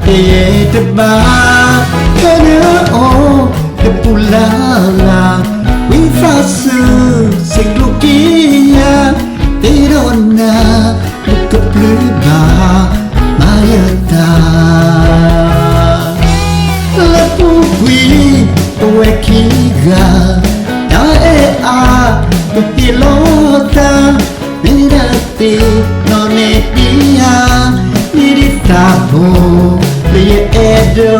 te te ba kana o te pulala we fasu siklukia te dona buka pluba mayata la pui we kiga da e a te lota mirate no ne dia miri sabo le edo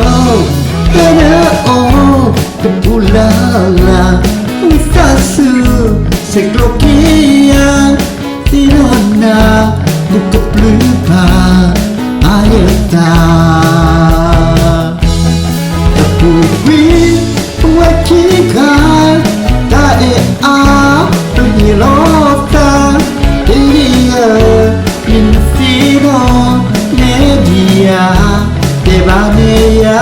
kana o te pulala we fasu siklukia te dona buka pluba mayata we wakiga da e a ni lota dia in sino media de baneya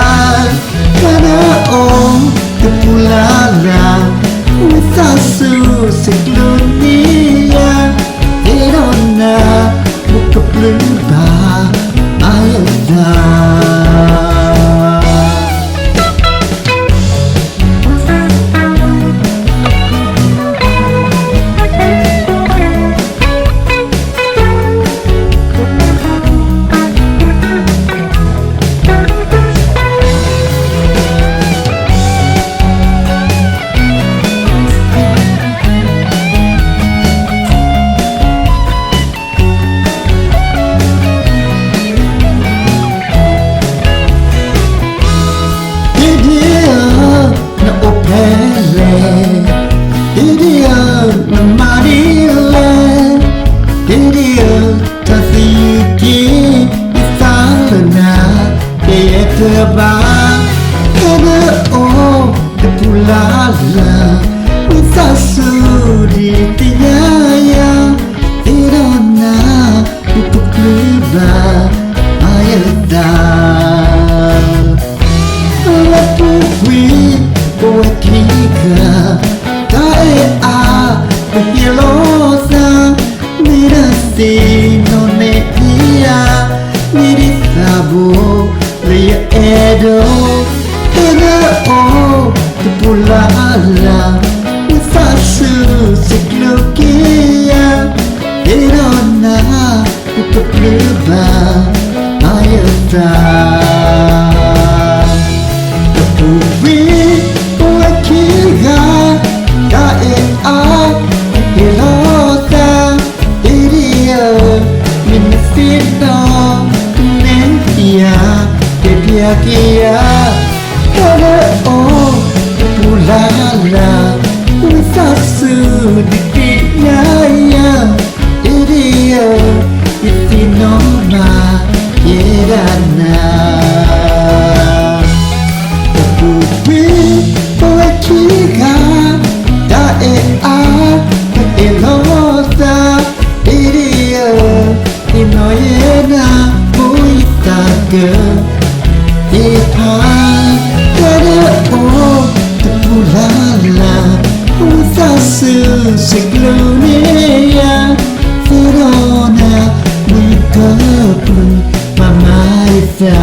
kana om te pulala usasu siklunia erona buka pluba ayada ba kana o te pulala we fasu di tiaya irona buka pluba ayada la pui wakiga da e a pilosa mirasi no ne dia miri sabo le edo kana o te pulala we fasu siklukia erona buka pluba ayata we wakiga da e a pilota iria minasino nentia dia kia kana o pulala usasu dikinya iria itinoma yerana we wakiga da e a elota iria inoyena muitaga Ipa kana o te pulala usasu siklunia Verona we go blue mamaita